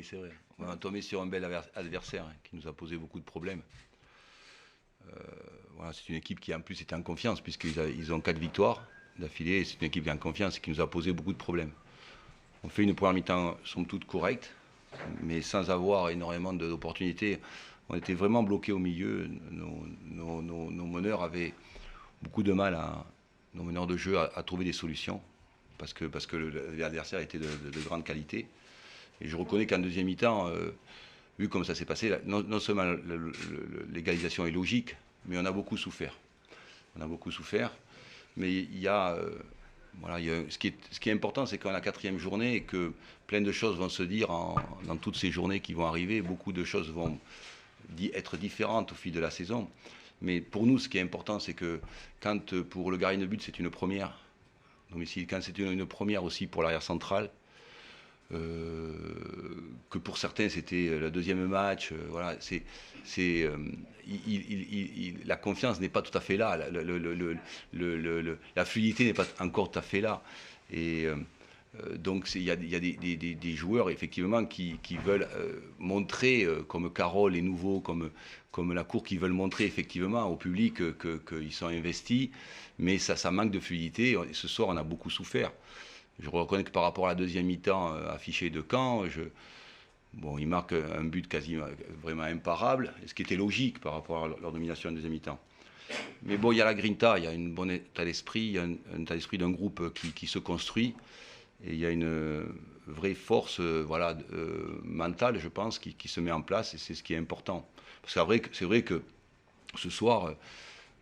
c'est vrai. On est tombé sur un bel adversaire hein, qui nous a posé beaucoup de problèmes. Voilà, c'est une équipe qui en plus était en confiance puisqu'ils ont 4 victoires d'affilée. C'est une équipe qui est en confiance et qui nous a posé beaucoup de problèmes. On fait une première mi-temps somme toute correcte, mais sans avoir énormément d'opportunités. On était vraiment bloqués au milieu. Nos meneurs avaient beaucoup de mal, nos meneurs de jeu, à trouver des solutions parce que l'adversaire était de grande qualité. Et je reconnais qu'en deuxième mi-temps, vu comme ça s'est passé, non seulement l'égalisation est logique, mais on a beaucoup souffert. On a beaucoup souffert, mais il y a... voilà, ce qui est important, c'est qu'en la 4e journée, et que plein de choses vont se dire dans toutes ces journées qui vont arriver. Beaucoup de choses vont être différentes au fil de la saison. Mais pour nous, ce qui est important, c'est que quand pour le gardien de but, c'est une première, domicile, quand c'est une première aussi pour l'arrière central, que pour certains c'était le deuxième match, voilà, la confiance n'est pas tout à fait là, la fluidité n'est pas encore tout à fait là. Et donc il y a des joueurs effectivement qui veulent montrer, comme Carole et Nouveau, comme Lacour, qui veulent montrer effectivement au public qu'ils sont investis, mais ça manque de fluidité. Et ce soir, on a beaucoup souffert. Je reconnais que par rapport à la deuxième mi-temps affichée de Caen, bon, ils marquent un but quasiment vraiment imparable, ce qui était logique par rapport à leur domination en deuxième mi-temps. Mais bon, il y a la grinta, il y a un bon état d'esprit, il y a un état d'esprit d'un groupe qui se construit, et il y a une vraie force mentale, je pense, qui se met en place, et c'est ce qui est important. Parce que c'est vrai que ce soir, le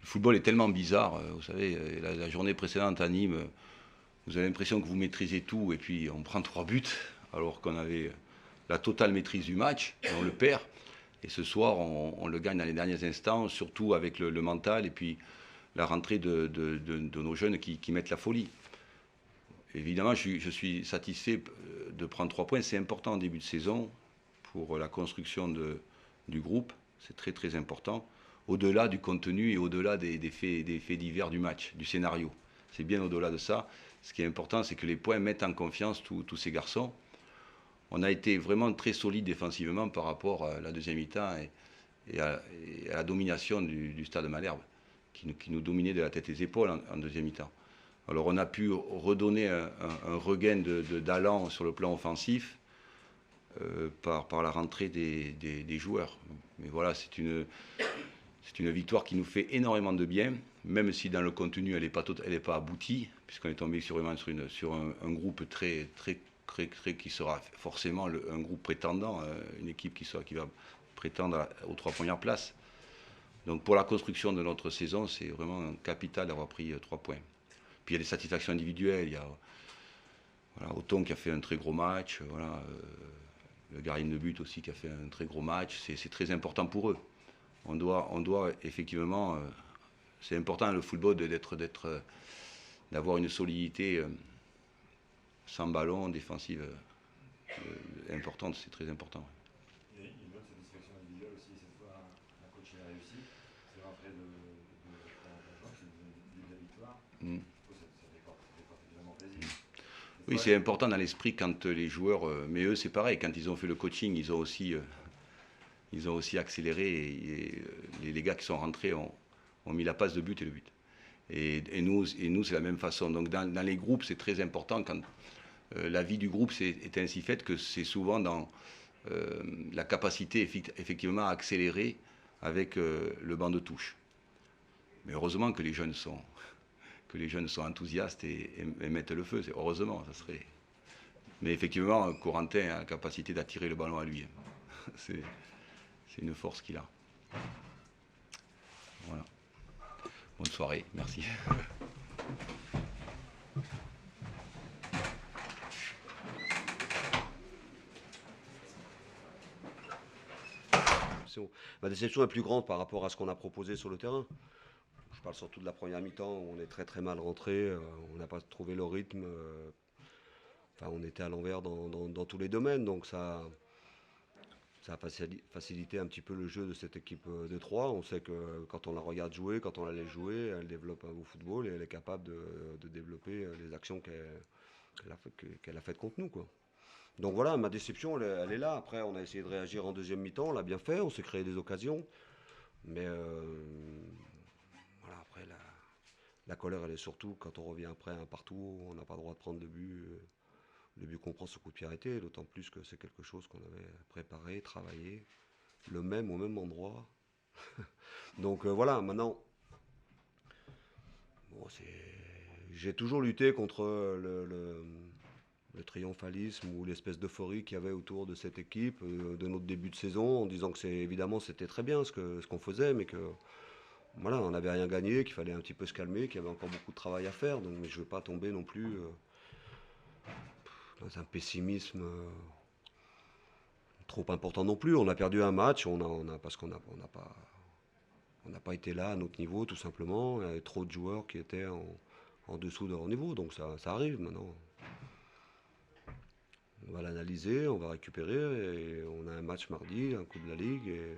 football est tellement bizarre. Vous savez, la journée précédente à Nîmes, vous avez l'impression que vous maîtrisez tout, et puis on prend 3 buts, alors qu'on avait la totale maîtrise du match, et on le perd. Et ce soir, on le gagne dans les derniers instants, surtout avec le mental, et puis la rentrée de nos jeunes qui mettent la folie. Évidemment, je suis satisfait de prendre 3 points. C'est important en début de saison pour la construction du groupe. C'est très très important. Au-delà du contenu et au-delà des faits divers du match, du scénario. C'est bien au-delà de ça. Ce qui est important, c'est que les points mettent en confiance tous ces garçons. On a été vraiment très solide défensivement par rapport à la deuxième mi-temps et à la domination du Stade Malherbe, qui nous dominait de la tête et des épaules en deuxième mi-temps. Alors on a pu redonner un regain d'allant sur le plan offensif par la rentrée des joueurs. Mais voilà, c'est une victoire qui nous fait énormément de bien, même si dans le contenu elle n'est pas aboutie, puisqu'on est tombé sur un groupe qui sera forcément un groupe prétendant, une équipe qui va prétendre aux 3 premières places. Donc pour la construction de notre saison, c'est vraiment capital d'avoir pris 3 points. Puis il y a des satisfactions individuelles. Il y a Othon qui a fait un très gros match. Le gardien de but aussi qui a fait un très gros match. C'est très important pour eux. On doit effectivement. C'est important le football d'avoir une solidité sans ballon, défensive importante. C'est très important. Il y a une autre satisfaction individuelle aussi, cette fois, un coach a réussi. C'est l'entrée de Jean qui nous donne la victoire. Ça fait particulièrement plaisir. Oui, c'est important dans l'esprit quand les joueurs. Mais eux, c'est pareil. Quand ils ont fait le coaching, ils ont aussi accéléré. Et les gars qui sont rentrés ont mis la passe de but et le but. Et nous, c'est la même façon. Donc dans les groupes, c'est très important quand la vie du groupe est ainsi faite que c'est souvent dans la capacité effectivement à accélérer avec le banc de touche. Mais heureusement que les jeunes sont enthousiastes et mettent le feu. Heureusement, ça serait. Mais effectivement, Corentin a la capacité d'attirer le ballon à lui. C'est une force qu'il a. Voilà. Bonne soirée, merci. Ma déception est plus grande par rapport à ce qu'on a proposé sur le terrain. Je parle surtout de la première mi-temps où on est très très mal rentré, on n'a pas trouvé le rythme. Enfin, on était à l'envers dans tous les domaines, donc ça a facilité un petit peu le jeu de cette équipe de 3. On sait que quand on la regarde jouer, quand on la laisse jouer, elle développe un beau football et elle est capable de développer les actions qu'elle a faites contre nous, quoi. Donc voilà, ma déception, elle est là. Après, on a essayé de réagir en deuxième mi-temps, on l'a bien fait, on s'est créé des occasions. Mais voilà, après, la colère, elle est surtout quand on revient après un partout, on n'a pas le droit de prendre le but. Le but qu'on prend sur coup de pied arrêté, d'autant plus que c'est quelque chose qu'on avait préparé, travaillé, le même au même endroit. Donc voilà, maintenant, bon, j'ai toujours lutté contre le triomphalisme ou l'espèce d'euphorie qu'il y avait autour de cette équipe, de notre début de saison, en disant que évidemment c'était très bien ce qu'on faisait, mais que voilà, on n'avait rien gagné, qu'il fallait un petit peu se calmer, qu'il y avait encore beaucoup de travail à faire. Donc, mais je ne veux pas tomber non plus dans un pessimisme trop important non plus. On a perdu un match, parce on n'a pas été là à notre niveau, tout simplement. Il y avait trop de joueurs qui étaient en dessous de leur niveau, donc ça arrive maintenant. On va l'analyser, on va récupérer, et on a un match mardi, un coup de la Ligue, et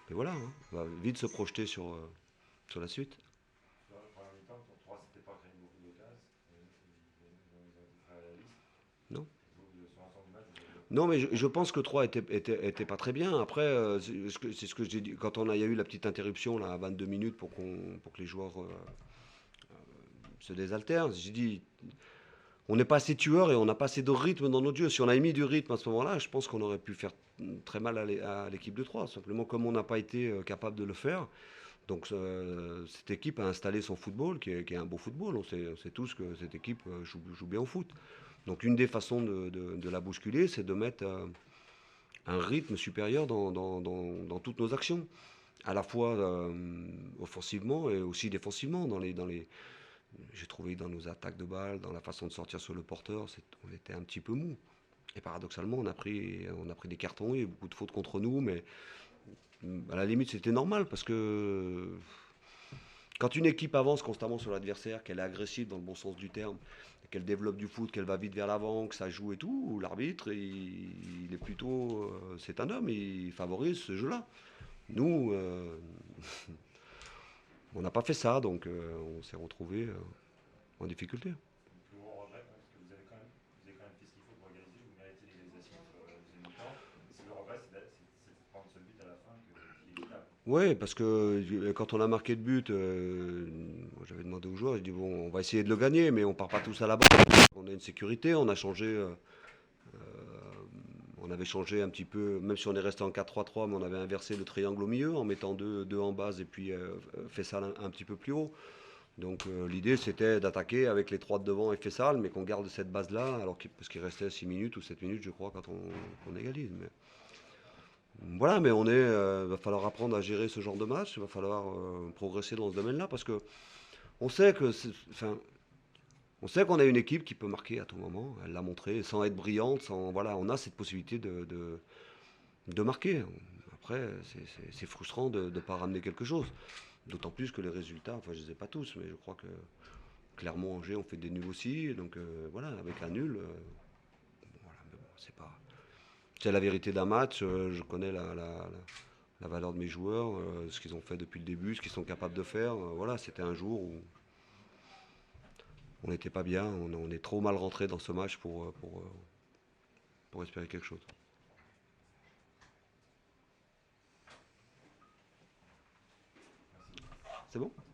voilà, hein. On va vite se projeter sur la suite. Sur la première mi-temps, pour 3, c'était pas créé beaucoup d'occasions. Ils ont été très réalistes. Non. Sur l'ensemble du match, vous avez... Non, mais je pense que 3 était pas très bien. Après, c'est ce que j'ai dit. Quand il y a eu la petite interruption là, à 22 minutes pour que les joueurs se désaltèrent, j'ai dit on n'est pas assez tueur et on n'a pas assez de rythme dans notre jeu. Si on avait mis du rythme à ce moment-là, je pense qu'on aurait pu faire très mal à l'équipe de 3. Simplement, comme on n'a pas été capable de le faire, donc cette équipe a installé son football, qui est un beau football. On sait tous que cette équipe joue bien au foot. Donc une des façons de la bousculer, c'est de mettre un rythme supérieur dans toutes nos actions, à la fois offensivement et aussi défensivement. J'ai trouvé dans nos attaques de balles, dans la façon de sortir sur le porteur, on était un petit peu mou. Et paradoxalement, on a pris des cartons, il y a eu beaucoup de fautes contre nous, mais à la limite c'était normal parce que quand une équipe avance constamment sur l'adversaire, qu'elle est agressive dans le bon sens du terme, qu'elle développe du foot, qu'elle va vite vers l'avant, que ça joue et tout, l'arbitre, il est plutôt... c'est un homme, il favorise ce jeu-là. Nous, on n'a pas fait ça, donc on s'est retrouvé en difficulté. Le plus gros regret, parce que vous avez quand même fait ce qu'il faut pour égaliser, vous méritez l'égalisation sur la deuxième mi-temps. Le regret, c'est de prendre ce but à la fin qui est évitable. Oui, parce que quand on a marqué le but, j'avais demandé aux joueurs, j'ai dit bon, on va essayer de le gagner, mais on part pas tous à la balle. On a une sécurité, on a changé, on avait changé un petit peu, même si on est resté en 4-3-3, mais on avait inversé le triangle au milieu en mettant deux en base et puis Fessal un petit peu plus haut. Donc l'idée c'était d'attaquer avec les 3 de devant et Fessal, mais qu'on garde cette base-là, parce qu'il restait 6 minutes ou 7 minutes, je crois, quand on égalise. Mais voilà, mais va falloir apprendre à gérer ce genre de match, il va falloir progresser dans ce domaine-là, parce que on sait on sait qu'on a une équipe qui peut marquer à tout moment. Elle l'a montré, sans être brillante, voilà, on a cette possibilité de marquer. Après, c'est frustrant de ne pas ramener quelque chose. D'autant plus que les résultats, enfin je ne les ai pas tous, mais je crois que Clermont-Angers ont fait des nuls aussi. Donc voilà, avec un nul, voilà, mais bon, c'est la vérité d'un match. Je connais la valeur de mes joueurs, ce qu'ils ont fait depuis le début, ce qu'ils sont capables de faire. Voilà, c'était un jour où on n'était pas bien, on est trop mal rentré dans ce match pour espérer quelque chose. C'est bon ?